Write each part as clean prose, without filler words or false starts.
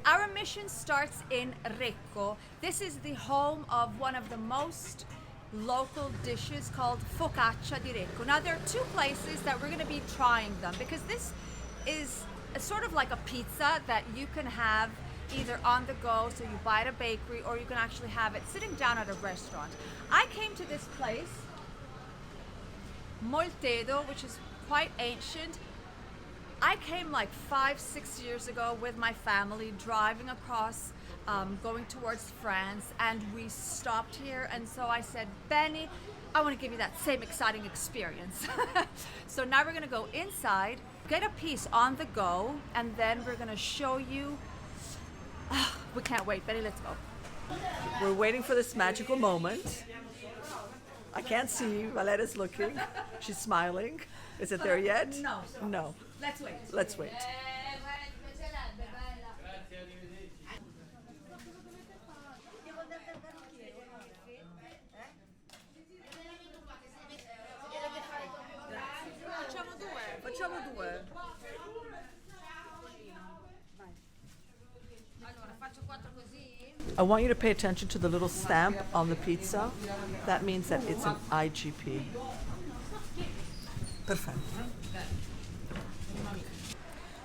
Our mission starts in Recco. This is the home of one of the most local dishes called Focaccia di Recco. Now there are two places that we're going to be trying them because this is sort of like a pizza that you can have either on the go, so you buy at a bakery, or you can actually have it sitting down at a restaurant. I came to this place, Moltedo, which is quite ancient. I came like 5-6 years ago with my family driving across, going towards France, and we stopped here. And so I said, Benny, I want to give you that same exciting experience. So now we're going to go inside, get a piece on the go, and then we're going to show you. We can't wait. Benny, let's go. We're waiting for this magical moment. I can't see. Valeria's looking. She's smiling. Is it there yet? No. No. Let's wait. Let's wait. Facciamo due. I want you to pay attention to the little stamp on the pizza. That means that it's an IGP. Perfect.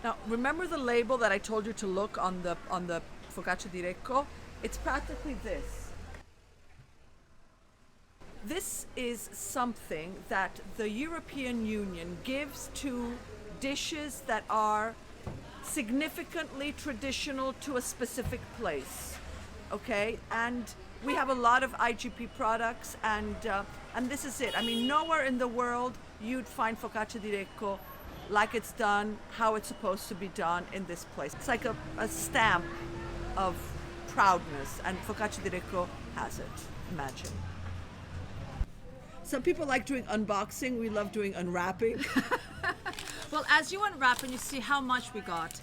Now, remember the label that I told you to look on the Focaccia di Recco? It's practically this. This is something that the European Union gives to dishes that are significantly traditional to a specific place. Okay, and we have a lot of IGP products, and this is it. I mean, nowhere in the world you'd find Focaccia di Recco like it's done, how it's supposed to be done in this place. It's like a stamp of proudness, and Focaccia di Recco has it. Imagine. Some people like doing unboxing. We love doing unwrapping. Well, as you unwrap and you see how much we got,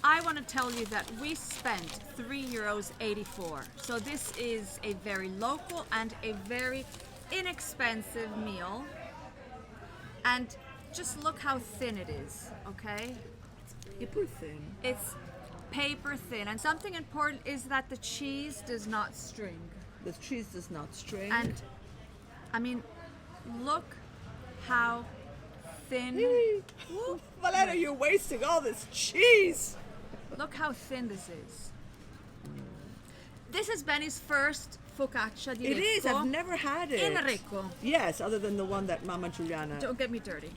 I want to tell you that we spent €3.84. So this is a very local and a very inexpensive meal. And just look how thin it is, okay? Paper thin. It's paper thin. And something important is that the cheese does not string. The cheese does not string. And, I mean, look how thin. Ooh, Valeria, you're wasting all this cheese. Look how thin this is. This is Benny's first Focaccia di Recco. It is. I've never had it. In Recco. Yes, other than the one that Mama Giuliana. Don't get me dirty.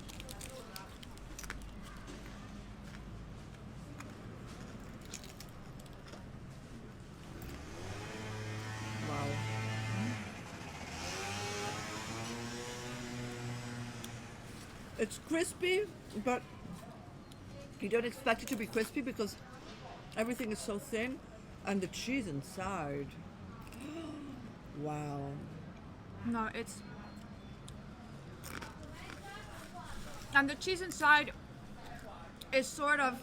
Wow. It's crispy, but you don't expect it to be crispy because everything is so thin, and the cheese inside. Wow. No, it's... And the cheese inside is sort of,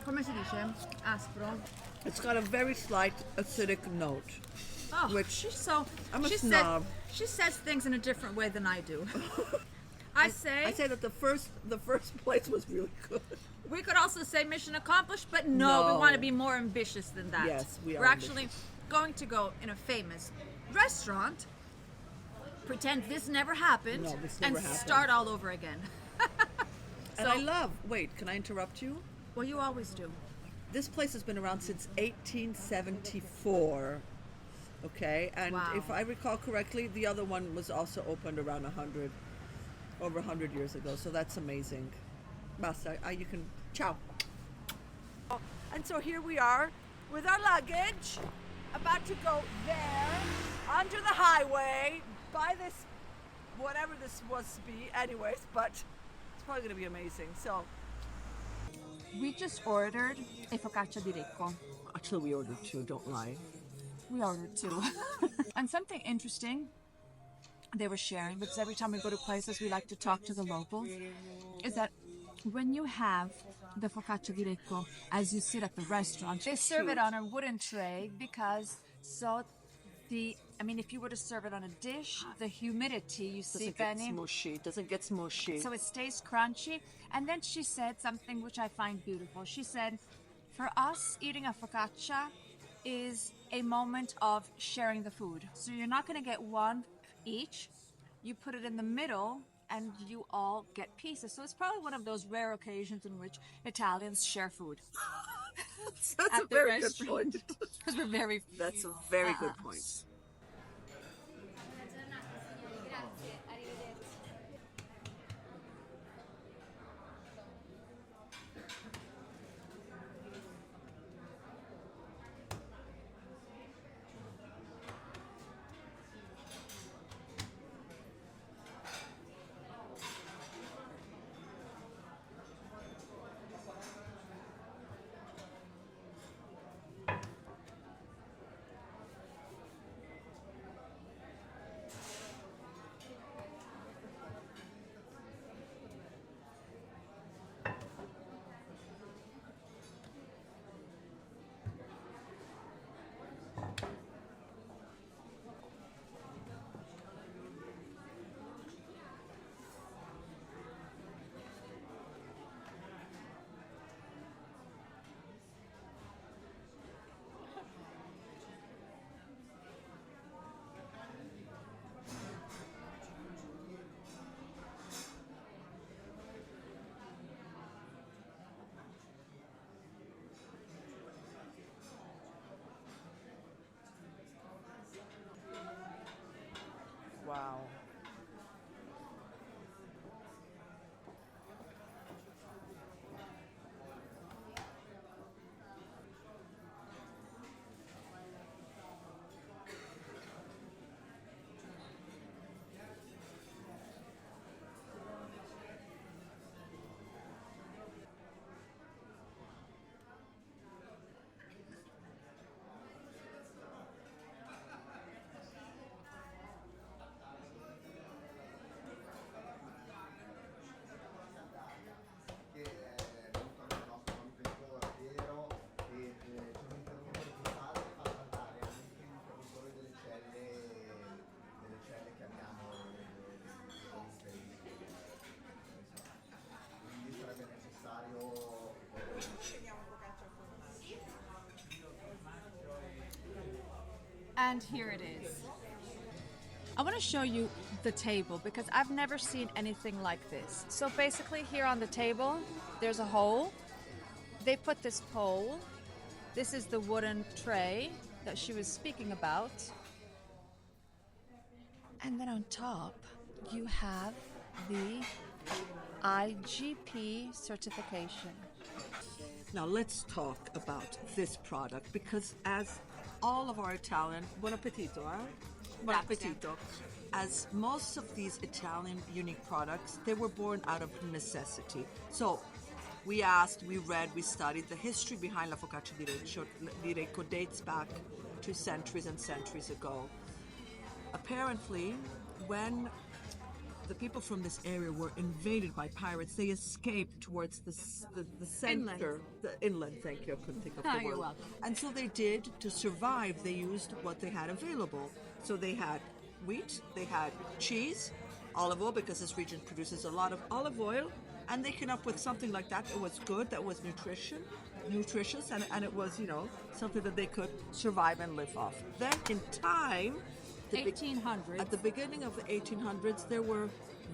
come si dice? Aspro. It's got a very slight acidic note. Oh, Which I'm a she snob. She says things in a different way than I do. I say that the first place was really good. we could also say mission accomplished, but no, we No. want to be more ambitious than that. Yes, we are We're actually going to go in a famous restaurant, pretend this never happened, No, this never and happened. start all over again. And I love. Wait, can I interrupt you? Well, you always do. This place has been around since 1874. Okay, and Wow. if I recall correctly, the other one was also opened around over 100 years ago. So that's amazing. Basta, you can. Ciao. And so here we are with our luggage, about to go there, under the highway, by this, whatever this was to be, anyways. But it's probably going to be amazing. So. We just ordered a Focaccia di Recco. Actually, we ordered two. Don't lie. We ordered two. And something interesting they were sharing, because every time we go to places we like to talk to the locals, is that when you have the Focaccia di Recco as you sit at the restaurant, they serve it on a wooden tray because if you were to serve it on a dish, the humidity, you see, Benny, It doesn't get smushy. so it stays crunchy. And then she said something which I find beautiful. She said, For us, eating a focaccia is a moment of sharing the food. So you're not going to get one each. You put it in the middle and you all get pieces. So it's probably one of those rare occasions in which Italians share food. That's a very good point. Because we're very... That's a very good point. Wow. che è venuto anche il nostro manutentore Piero e ci hanno interrotto di fare fa saltare anche il produttore delle celle che abbiamo quindi sarebbe necessario And here it is. I want to show you the table because I've never seen anything like this. So basically here on the table, there's a hole. They put this pole. This is the wooden tray that she was speaking about. And then on top, you have the IGP certification. Now let's talk about this product because as all of our Italian, buon appetito, eh? Buon appetito. As most of these Italian unique products, they were born out of necessity. So we asked, we read, we studied the history behind La Focaccia di Recco dates back to centuries and centuries ago. Apparently, when the people from this area were invaded by pirates, they escaped towards the center, the inland. Thank you, I couldn't think of the word. You're welcome. And so they did, to survive, they used what they had available. So they had wheat, they had cheese, olive oil, because this region produces a lot of olive oil, and they came up with something like that that was good, that was nutritious, and it was, something that they could survive and live off. Then in time, 1800s. at the beginning of the 1800s, there were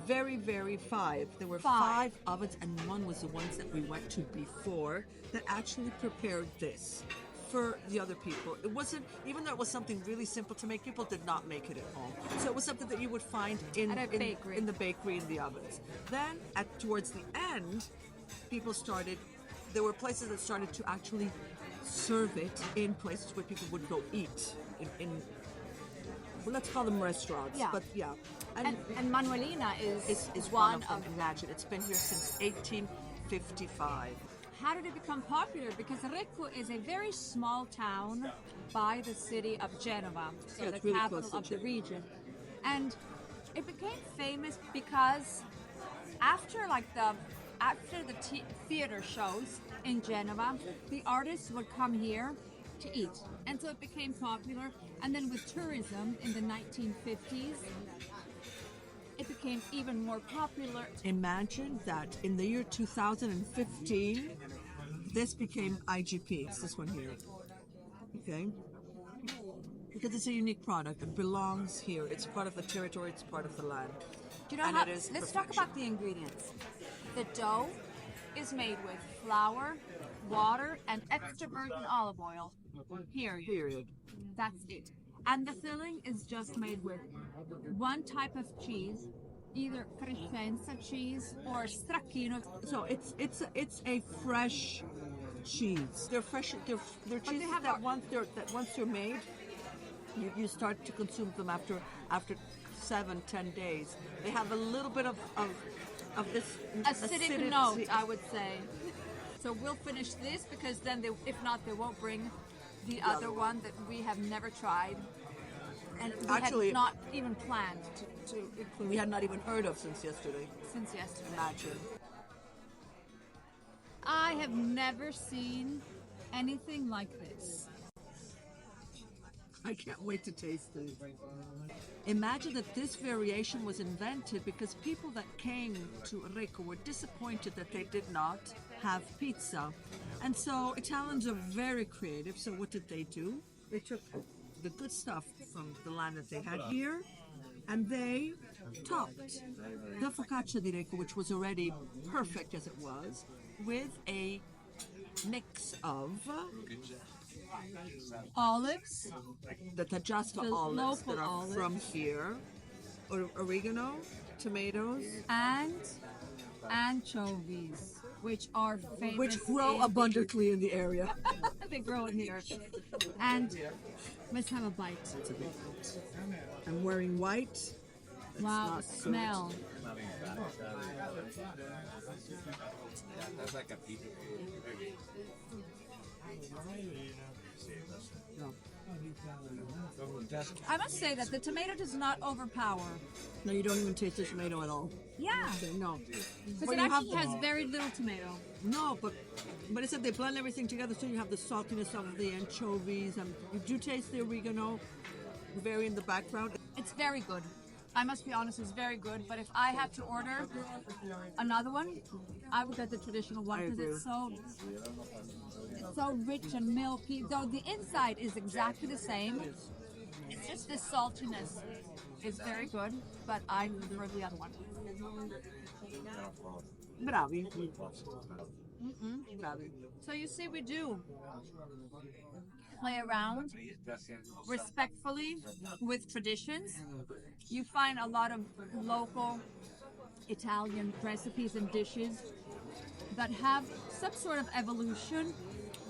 there were Five. five ovens, and one was the ones that we went to before that actually prepared this for the other people. It wasn't, even though it was something really simple to make, people did not make it at home. So it was something that you would find in At a bakery. in the bakery, in the ovens. Then towards the end, there were places that started to actually serve it in places where people would go eat well, let's call them restaurants, Yeah. but yeah. And Manuelina is one of them. Imagine, it's been here since 1855. How did it become popular? Because Recco is a very small town by the city of Genova, so Yeah, the it's really capital close to of the Genova. region. And it became famous because after the theater shows in Genova, the artists would come here to eat. And so it became popular. And then with tourism in the 1950s, it became even more popular. Imagine that in the year 2015, this became IGP. It's this one here. Okay? Because it's a unique product. It belongs here. It's part of the territory. It's part of the land. Do you know And how? it is Let's talk perfection. about the ingredients. The dough is made with flour, water, and extra virgin olive oil. Period. Period. That's it. And the filling is just made with one type of cheese, either crescenza cheese or stracchino. So it's a fresh cheese. They're fresh. They're they cheeses have that a- once they're made, you start to consume them after 7-10 days. They have a little bit of this Acidic acidity. note, I would say. So we'll finish this because then, if not, they won't bring the other one that we have never tried. And we Actually- had not even planned to include We had not even heard of since yesterday. since yesterday. Imagine. I have never seen anything like this. I can't wait to taste it. Imagine that this variation was invented because people that came to Recco were disappointed that they did not have pizza. And so Italians are very creative. So what did they do? They took the good stuff from the land that they had here and they topped the Focaccia di Recco, which was already perfect as it was, with a mix of Olives, the Tajasta The olives that local are olives. from here, oregano, tomatoes, and anchovies, which are famous. which grow in- abundantly in the area. They grow in here. And let's have a bite. I'm wearing white. It's Wow, not the good. smell. No. I must say that the tomato does not overpower. No, you don't even taste the tomato at all. Yeah, Okay, no. because Well, it you have actually has very little tomato. No, but it said they blend everything together, so you have the saltiness of the anchovies, and you do taste the oregano, very in the background. It's very good. I must be honest, it's very good. But if I had to order another one, I would get the traditional one I because it's so rich and milky. Though the inside is exactly the same, it's just the saltiness is very good. But I prefer the other one. Bravi. Bravi. So you see, we do play around respectfully with traditions. You find a lot of local Italian recipes and dishes that have some sort of evolution,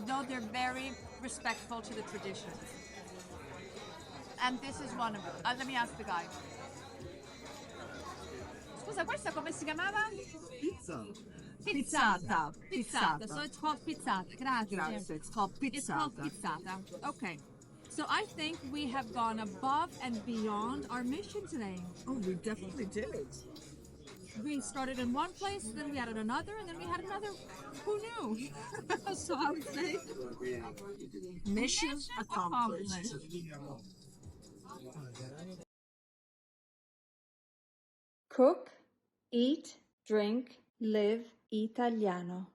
though they're very respectful to the traditions. And this is one of them. Let me ask the guy. Scusa, questa come si chiamava? Pizza. Pizzata. Pizzata. So it's called pizzata. Grazie. Grazie. It's called It's called pizzata. pizzata. Okay. So I think we have gone above and beyond our mission today. Oh, we definitely did. We started in one place, then we added another, and then we had another. Who knew? So I would say Mission accomplished. Cook, eat, drink, live Italiano.